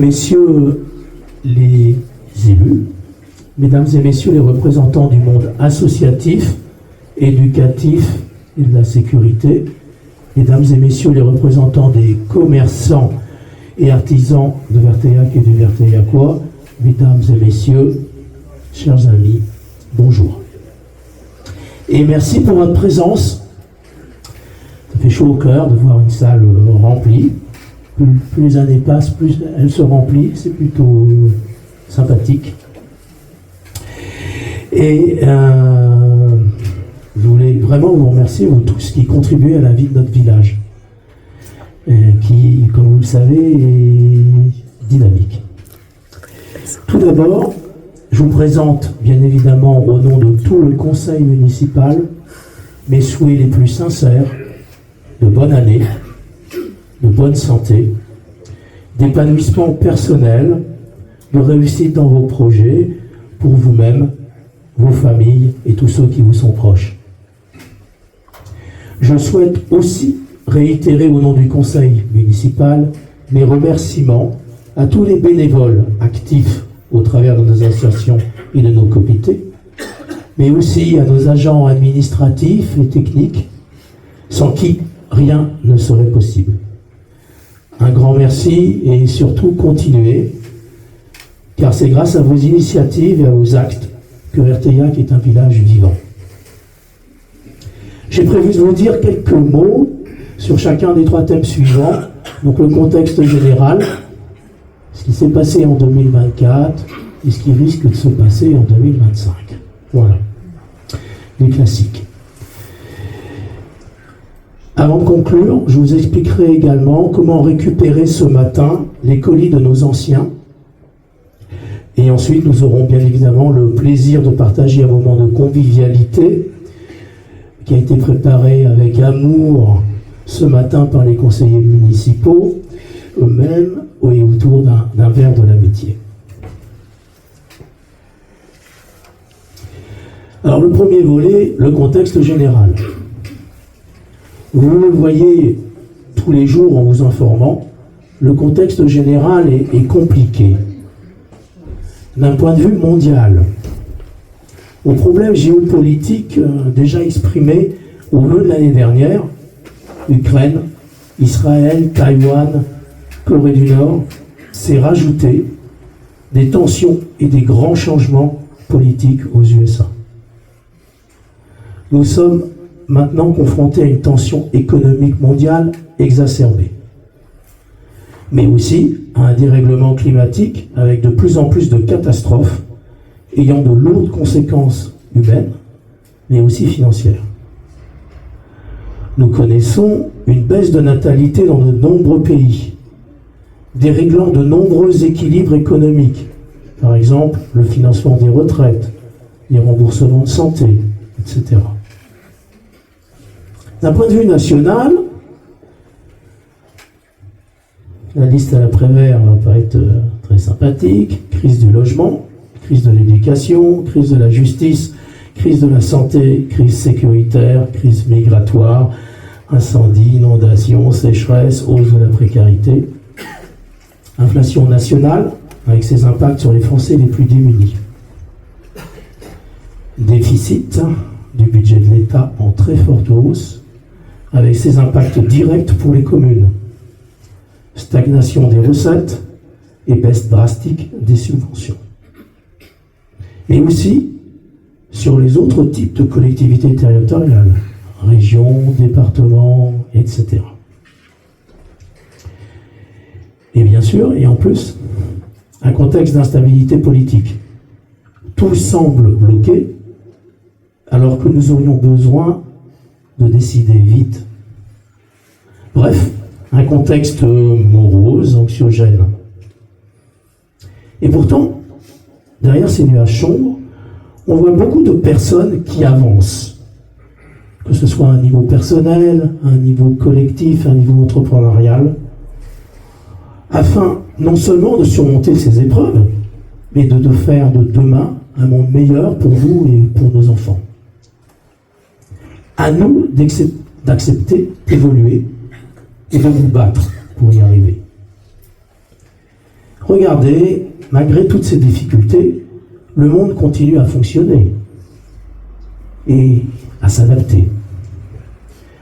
messieurs les élus, mesdames et messieurs les représentants du monde associatif, éducatif et de la sécurité, mesdames et messieurs les représentants des commerçants et artisans de Verteillac et du Verteillacois, mesdames et messieurs, chers amis, bonjour. Et merci pour votre présence. Ça fait chaud au cœur de voir une salle remplie. Plus les années passent, plus elle se remplit. C'est plutôt sympathique. Et je voulais vraiment vous remercier, vous tous, qui contribuez à la vie de notre village. Qui, comme vous le savez, est dynamique. Tout d'abord, je vous présente, bien évidemment, au nom de tout le conseil municipal, mes souhaits les plus sincères de bonne année, de bonne santé, d'épanouissement personnel, de réussite dans vos projets, pour vous-même, vos familles et tous ceux qui vous sont proches. Je souhaite aussi réitérer au nom du conseil municipal mes remerciements à tous les bénévoles actifs au travers de nos associations et de nos comités, mais aussi à nos agents administratifs et techniques, sans qui rien ne serait possible. Un grand merci et surtout continuez, car c'est grâce à vos initiatives et à vos actes que Verteillac est un village vivant. J'ai prévu de vous dire quelques mots sur chacun des 3 thèmes suivants. Donc le contexte général, ce qui s'est passé en 2024 et ce qui risque de se passer en 2025. Voilà, les classiques. Avant de conclure, je vous expliquerai également comment récupérer ce matin les colis de nos anciens. Et ensuite, nous aurons bien évidemment le plaisir de partager un moment de convivialité qui a été préparé avec amour ce matin par les conseillers municipaux eux-mêmes et autour d'un verre de l'amitié. Alors le premier volet, le contexte général. Vous le voyez tous les jours en vous informant, le contexte général est compliqué. D'un point de vue mondial, aux problèmes géopolitiques déjà exprimés au vœu de l'année dernière, Ukraine, Israël, Taïwan, Corée du Nord, s'est rajouté des tensions et des grands changements politiques aux USA. Nous sommes maintenant confrontés à une tension économique mondiale exacerbée, mais aussi à un dérèglement climatique avec de plus en plus de catastrophes ayant de lourdes conséquences humaines, mais aussi financières. Nous connaissons une baisse de natalité dans de nombreux pays, déréglant de nombreux équilibres économiques, par exemple le financement des retraites, les remboursements de santé, etc. D'un point de vue national, la liste à l'après-vert va pas être très sympathique. Crise du logement, crise de l'éducation, crise de la justice, crise de la santé, crise sécuritaire, crise migratoire, incendie, inondation, sécheresse, hausse de la précarité. Inflation nationale, avec ses impacts sur les Français les plus démunis. Déficit du budget de l'État en très forte hausse, avec ses impacts directs pour les communes. Stagnation des recettes et baisse drastique des subventions. Mais aussi sur les autres types de collectivités territoriales, régions, départements, etc. Et bien sûr, et en plus, un contexte d'instabilité politique. Tout semble bloqué, alors que nous aurions besoin de décider vite. Bref, un contexte morose, anxiogène. Et pourtant, derrière ces nuages sombres, on voit beaucoup de personnes qui avancent. Que ce soit à un niveau personnel, à un niveau collectif, à un niveau entrepreneurial, afin non seulement de surmonter ces épreuves, mais de faire de demain un monde meilleur pour vous et pour nos enfants. À nous d'accepter, d'évoluer et de vous battre pour y arriver. Regardez, malgré toutes ces difficultés, le monde continue à fonctionner et à s'adapter.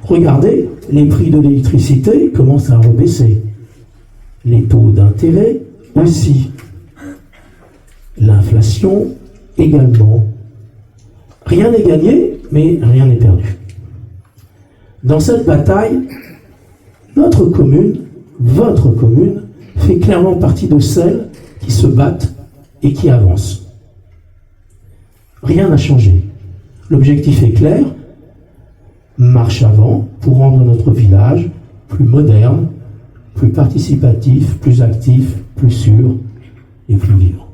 Regardez, les prix de l'électricité commencent à rebaisser. Les taux d'intérêt aussi. L'inflation également. Rien n'est gagné, mais rien n'est perdu. Dans cette bataille, notre commune, votre commune, fait clairement partie de celles qui se battent et qui avancent. Rien n'a changé. L'objectif est clair, marche avant pour rendre notre village plus moderne, plus participatif, plus actif, plus sûr et plus vivant.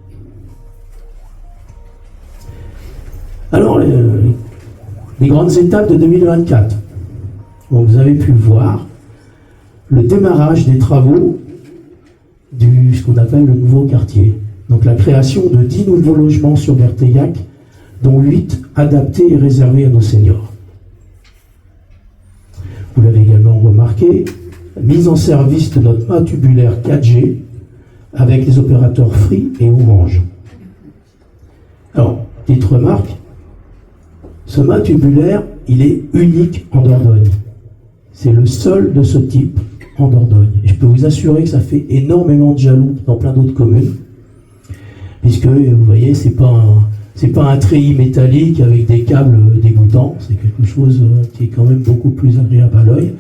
Alors, les grandes étapes de 2024. Bon, vous avez pu voir le démarrage des travaux du ce qu'on appelle le nouveau quartier. Donc la création de 10 nouveaux logements sur Verteillac, dont 8 adaptés et réservés à nos seniors. Vous l'avez également remarqué, la mise en service de notre mât tubulaire 4G avec les opérateurs Free et Orange. Alors, petite remarque, ce mât tubulaire, il est unique en Dordogne. C'est le seul de ce type en Dordogne. Et je peux vous assurer que ça fait énormément de jaloux dans plein d'autres communes, puisque, vous voyez, c'est pas un treillis métallique avec des câbles dégoûtants, c'est quelque chose qui est quand même beaucoup plus agréable à l'œil.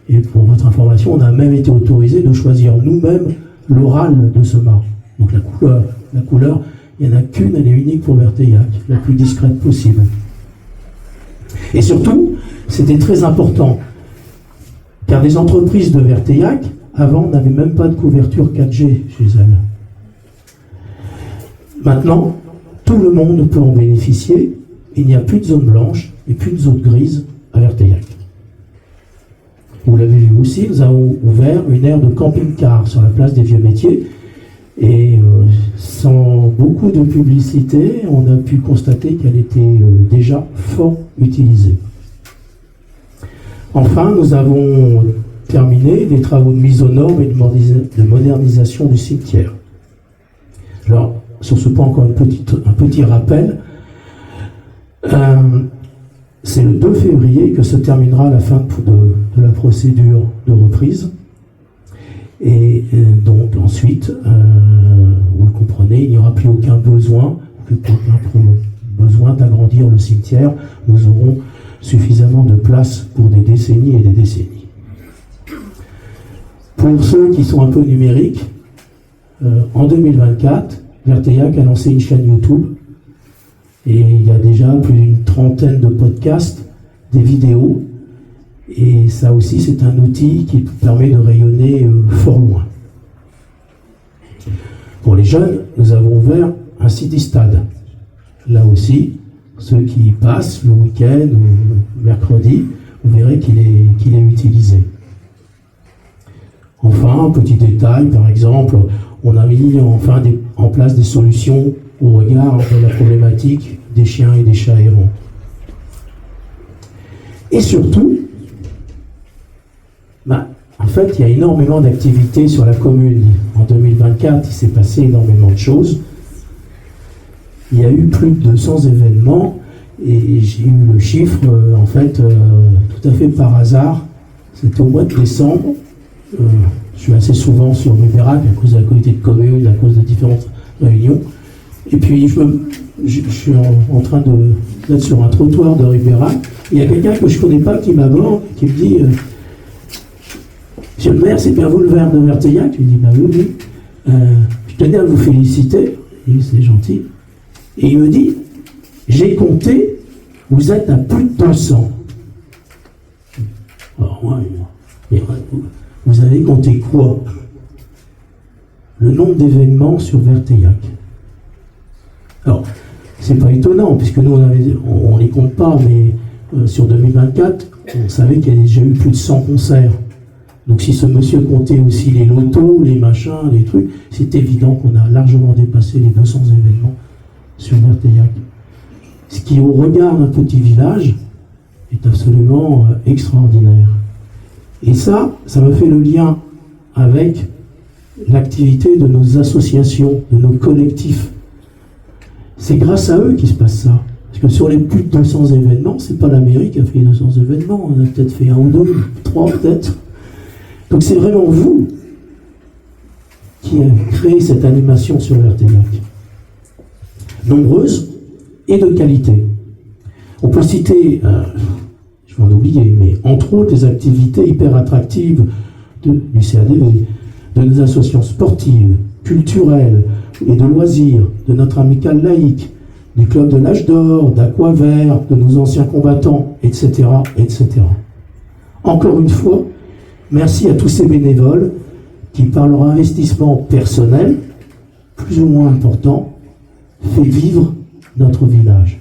Et pour votre information, on a même été autorisé de choisir nous-mêmes le râle de ce mât. Donc la couleur, il n'y en a qu'une, elle est unique pour Verteillac, la plus discrète possible. Et surtout, c'était très important, car les entreprises de Verteillac, avant, n'avaient même pas de couverture 4G chez elles. Maintenant, tout le monde peut en bénéficier. Il n'y a plus de zone blanche et plus de zone grise à Verteillac. Vous l'avez vu aussi, nous avons ouvert une aire de camping-car sur la place des Vieux Métiers. Et sans beaucoup de publicité, on a pu constater qu'elle était déjà fort utilisée. Enfin, nous avons terminé les travaux de mise aux normes et de modernisation du cimetière. Alors, sur ce point, encore un petit rappel. C'est le 2 février que se terminera la fin de la procédure de reprise. Et donc ensuite, vous le comprenez, il n'y aura plus aucun besoin d'agrandir le cimetière. Nous aurons suffisamment de place pour des décennies et des décennies. Pour ceux qui sont un peu numériques, en 2024, Verteillac a lancé une chaîne YouTube et il y a déjà plus d'une trentaine de podcasts, des vidéos, et ça aussi c'est un outil qui permet de rayonner fort loin. Pour les jeunes, nous avons ouvert un City-Stade. Là aussi, ceux qui y passent le week-end ou mercredi, vous verrez qu'il est utilisé. Enfin, un petit détail, par exemple, on a mis en place des solutions au regard de la problématique des chiens et des chats errants. Et surtout, en fait, il y a énormément d'activités sur la commune. En 2024, il s'est passé énormément de choses. Il y a eu plus de 200 événements et j'ai eu le chiffre, tout à fait par hasard. C'était au mois de décembre. Je suis assez souvent sur Ribérac à cause de la communauté de communes, à cause de différentes réunions. Et puis, je suis en train d'être sur un trottoir de Ribérac. Il y a quelqu'un que je ne connais pas qui m'aborde, qui me dit Monsieur le maire, c'est bien vous le maire de Verteillac? Je lui dis oui. Je tenais à vous féliciter. Et c'est gentil. Et il me dit j'ai compté, vous êtes à plus de 200. Alors, moi, vous avez compté quoi? Le nombre d'événements sur Verteillac. Alors, c'est pas étonnant, puisque nous, on les compte pas, mais sur 2024, on savait qu'il y a déjà eu plus de 100 concerts. Donc si ce monsieur comptait aussi les lotos, les machins, les trucs, c'est évident qu'on a largement dépassé les 200 événements sur Verteillac. Ce qui, au regard d'un petit village, est absolument extraordinaire. Et ça me fait le lien avec l'activité de nos associations, de nos collectifs. C'est grâce à eux qu'il se passe ça. Parce que sur les plus de 200 événements, c'est pas la mairie qui a fait 200 événements, on a peut-être fait 1 ou 2, 3 peut-être. Donc c'est vraiment vous qui avez créé cette animation sur Verteillac. Nombreuse et de qualité. On peut citer, je vais en oublier, mais entre autres des activités hyper attractives du CADV, de nos associations sportives, culturelles et de loisirs, de notre amicale laïque, du club de l'âge d'or, d'Aquavert, de nos anciens combattants, etc., etc. Encore une fois, merci à tous ces bénévoles qui, par leur investissement personnel, plus ou moins important, fait vivre notre village.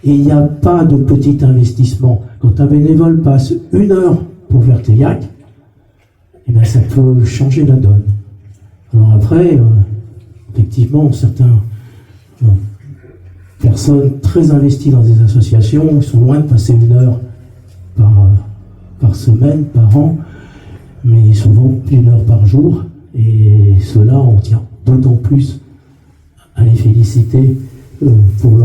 Et il n'y a pas de petit investissement. Quand un bénévole passe 1 heure pour Verteillac, eh bien ça peut changer la donne. Alors après, effectivement, certaines personnes très investies dans des associations sont loin de passer 1 heure par semaine, par an, mais souvent 1 heure par jour. Et cela, on tient d'autant plus à les féliciter pour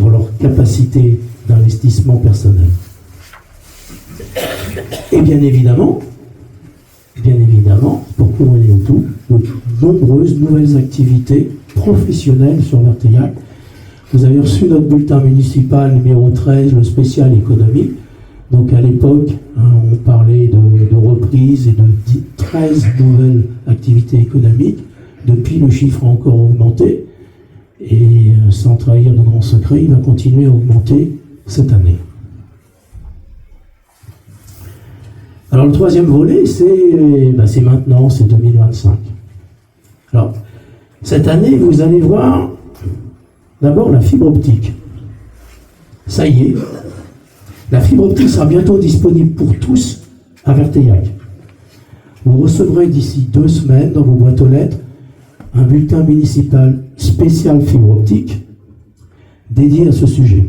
leur capacité d'investissement personnel. Et bien évidemment, pour couvrir le tout, de nombreuses nouvelles activités professionnelles sur Verteillac. Vous avez reçu notre bulletin municipal numéro 13, le spécial économique. Donc à l'époque, on parlait de reprise et de 13 nouvelles activités économiques. Depuis, le chiffre a encore augmenté. Et sans trahir de grands secrets, il va continuer à augmenter cette année. Alors le troisième volet, c'est maintenant, c'est 2025. Alors, cette année, vous allez voir d'abord la fibre optique. Ça y est, la fibre optique sera bientôt disponible pour tous à Verteillac. Vous recevrez d'ici 2 semaines dans vos boîtes aux lettres un bulletin municipal spécial fibre optique dédié à ce sujet.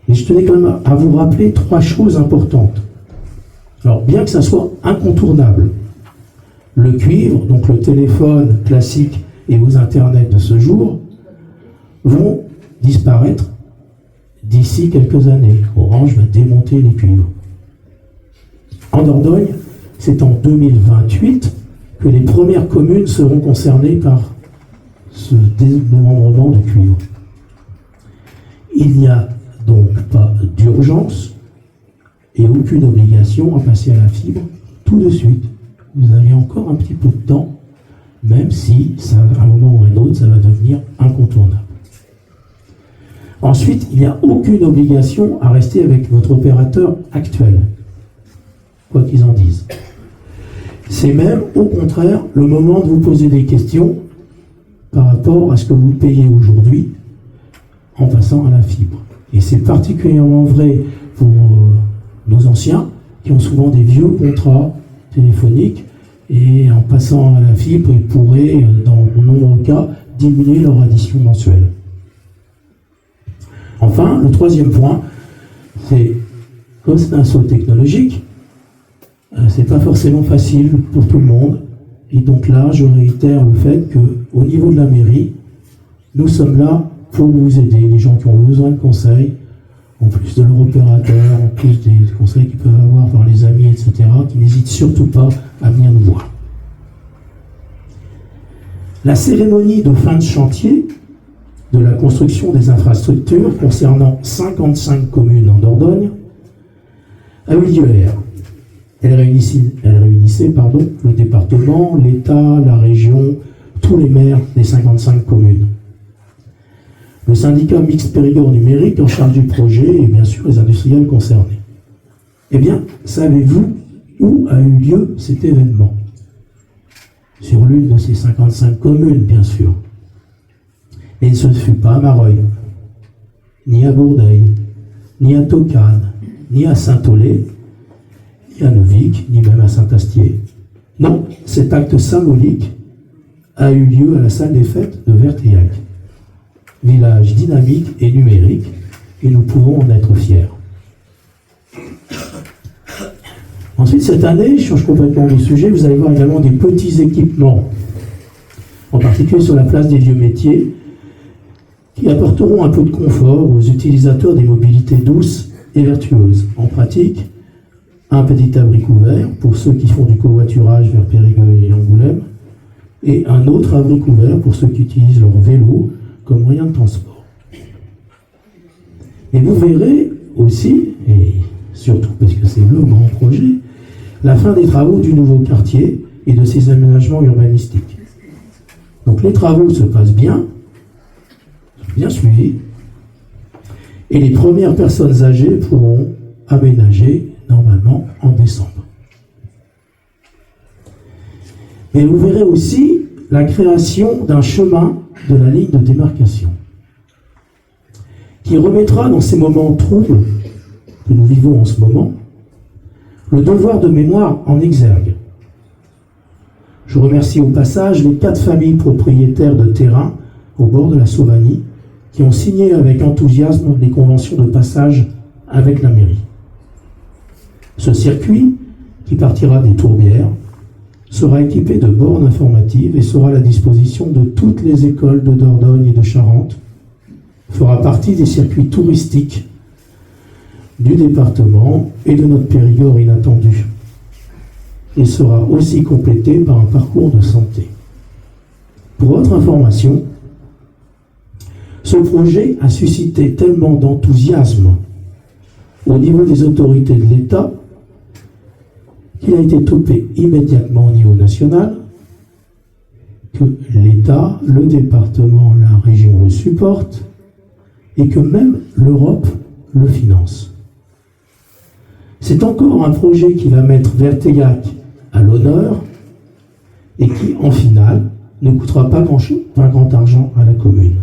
Et je tenais quand même à vous rappeler 3 choses importantes. Alors, bien que ça soit incontournable, le cuivre, donc le téléphone classique et vos internets de ce jour, vont disparaître d'ici quelques années. Orange va démonter les cuivres. En Dordogne, c'est en 2028 que les premières communes seront concernées par ce démembrement de cuivre. Il n'y a donc pas d'urgence et aucune obligation à passer à la fibre tout de suite. Vous avez encore un petit peu de temps, même si, à un moment ou à un autre, ça va devenir incontournable. Ensuite, il n'y a aucune obligation à rester avec votre opérateur actuel, quoi qu'ils en disent. C'est même, au contraire, le moment de vous poser des questions par rapport à ce que vous payez aujourd'hui en passant à la fibre. Et c'est particulièrement vrai pour nos anciens qui ont souvent des vieux contrats téléphoniques et en passant à la fibre, ils pourraient, dans de nombreux cas, diminuer leur addition mensuelle. Enfin, le troisième point, c'est comme c'est un saut technologique, c'est pas forcément facile pour tout le monde. Et donc là, je réitère le fait qu'au niveau de la mairie, nous sommes là pour vous aider, les gens qui ont besoin de conseils, en plus de leur opérateur, en plus des conseils qu'ils peuvent avoir par les amis, etc., qui n'hésitent surtout pas à venir nous voir. La cérémonie de fin de chantier de la construction des infrastructures concernant 55 communes en Dordogne a eu lieu hier. Elle réunissait le département, l'État, la région, tous les maires des 55 communes. Le syndicat mixte Périgord numérique en charge du projet et bien sûr les industriels concernés. Eh bien, savez-vous où a eu lieu cet événement? Sur l'une de ces 55 communes, bien sûr. Et ce ne fut pas à Mareuil, ni à Bourdeil, ni à Tocane, ni à Saint-Olé, ni à Novic, ni même à Saint-Astier. Non, cet acte symbolique a eu lieu à la salle des fêtes de Verteillac. Village dynamique et numérique, et nous pouvons en être fiers. Ensuite, cette année, je change complètement de sujet, vous allez voir également des petits équipements, en particulier sur la place des vieux métiers, qui apporteront un peu de confort aux utilisateurs des mobilités douces et vertueuses. En pratique, un petit abri couvert pour ceux qui font du covoiturage vers Périgueux et Angoulême, et un autre abri couvert pour ceux qui utilisent leur vélo comme moyen de transport. Et vous verrez aussi, et surtout parce que c'est le grand projet, la fin des travaux du nouveau quartier et de ses aménagements urbanistiques. Donc les travaux se passent bien suivis, et les premières personnes âgées pourront aménager normalement en décembre. Mais vous verrez aussi la création d'un chemin de la ligne de démarcation qui remettra dans ces moments troubles que nous vivons en ce moment le devoir de mémoire en exergue. Je remercie au passage les 4 familles propriétaires de terrain au bord de la Sauvanie qui ont signé avec enthousiasme les conventions de passage avec la mairie. Ce circuit, qui partira des Tourbières, sera équipé de bornes informatives et sera à la disposition de toutes les écoles de Dordogne et de Charente, fera partie des circuits touristiques du département et de notre Périgord inattendu, et sera aussi complété par un parcours de santé. Pour votre information, ce projet a suscité tellement d'enthousiasme au niveau des autorités de l'État qu'il a été topé immédiatement au niveau national, que l'État, le département, la région le supportent, et que même l'Europe le finance. C'est encore un projet qui va mettre Verteillac à l'honneur et qui, en finale, ne coûtera pas grand argent à la commune.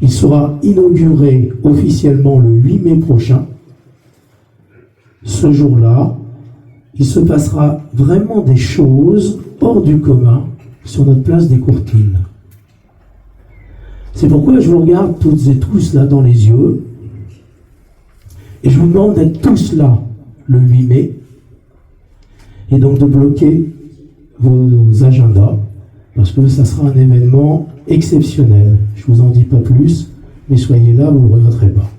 Il sera inauguré officiellement le 8 mai prochain. Ce jour-là, il se passera vraiment des choses hors du commun sur notre place des Courtines. C'est pourquoi je vous regarde toutes et tous là dans les yeux et je vous demande d'être tous là le 8 mai et donc de bloquer vos agendas parce que ça sera un événement exceptionnel. Je ne vous en dis pas plus, mais soyez là, vous ne le regretterez pas.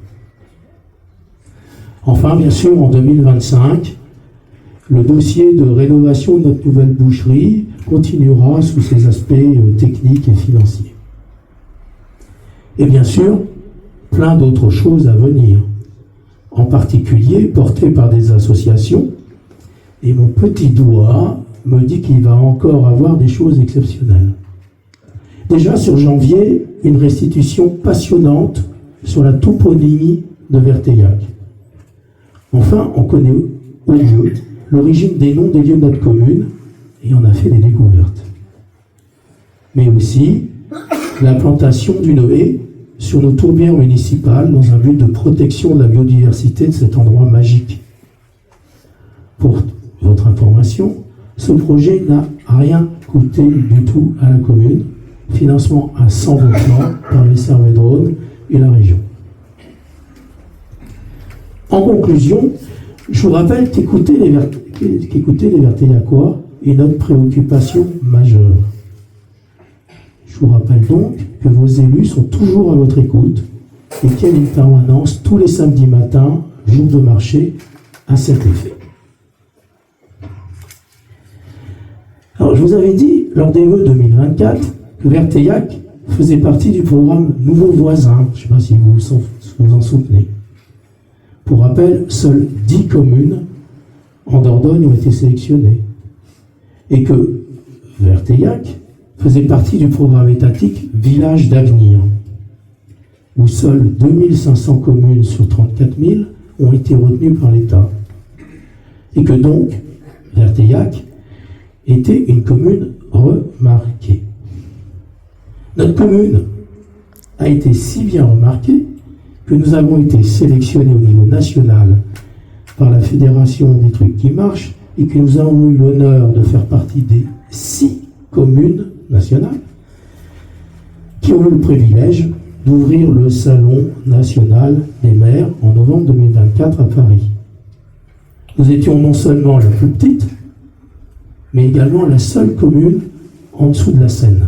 Enfin, bien sûr, en 2025, le dossier de rénovation de notre nouvelle boucherie continuera sous ses aspects techniques et financiers. Et bien sûr, plein d'autres choses à venir, en particulier portées par des associations. Et mon petit doigt me dit qu'il va encore avoir des choses exceptionnelles. Déjà sur janvier, une restitution passionnante sur la toponymie de Verteillac. Enfin, on connaît au mieux l'origine des noms des lieux de notre commune et on a fait des découvertes. Mais aussi la plantation d'une haie sur nos tourbières municipales dans un but de protection de la biodiversité de cet endroit magique. Pour votre information, ce projet n'a rien coûté du tout à la commune, financement à 100% par les Servédrones et la région. En conclusion, je vous rappelle qu'écouter les Verteillacois est notre préoccupation majeure. Je vous rappelle donc que vos élus sont toujours à votre écoute et qu'il y a une permanence tous les samedis matins, jour de marché, à cet effet. Alors, je vous avais dit, lors des vœux 2024, que Verteillac faisait partie du programme Nouveaux Voisins. Je ne sais pas si vous en souvenez. Pour rappel, seules 10 communes en Dordogne ont été sélectionnées. Et que Verteillac faisait partie du programme étatique Village d'avenir, où seules 2500 communes sur 34 000 ont été retenues par l'État. Et que donc, Verteillac était une commune remarquée. Notre commune a été si bien remarquée que nous avons été sélectionnés au niveau national par la Fédération des trucs qui marchent et que nous avons eu l'honneur de faire partie des 6 communes nationales qui ont eu le privilège d'ouvrir le Salon national des maires en novembre 2024 à Paris. Nous étions non seulement la plus petite, mais également la seule commune en dessous de la Seine.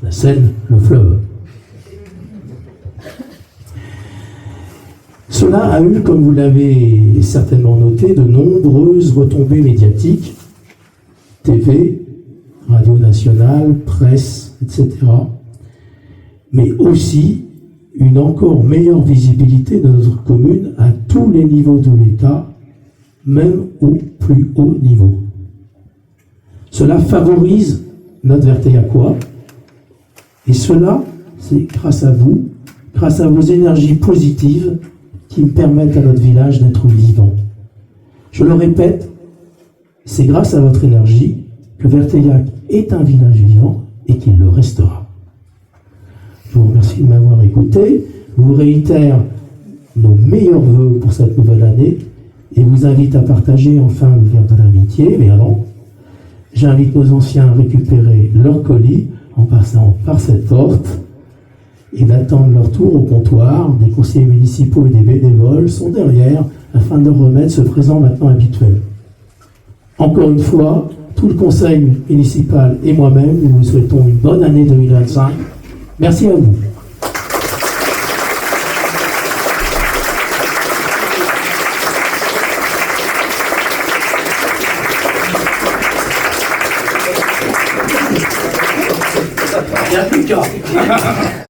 La Seine, le fleuve. Cela a eu, comme vous l'avez certainement noté, de nombreuses retombées médiatiques, TV, radio nationale, presse, etc. Mais aussi une encore meilleure visibilité de notre commune à tous les niveaux de l'État, même au plus haut niveau. Cela favorise notre Vertéacois, et cela, c'est grâce à vous, grâce à vos énergies positives qui me permettent à notre village d'être vivant. Je le répète, c'est grâce à votre énergie que Verteillac est un village vivant et qu'il le restera. Je vous remercie de m'avoir écouté. Je vous réitère nos meilleurs voeux pour cette nouvelle année et vous invite à partager enfin le verre de l'amitié. Mais avant, j'invite nos anciens à récupérer leur colis en passant par cette porte et d'attendre leur tour au comptoir. Des conseillers municipaux et des bénévoles sont derrière afin de remettre ce présent maintenant habituel. Encore une fois, tout le conseil municipal et moi-même, nous vous souhaitons une bonne année 2025. Merci à vous. Bien plus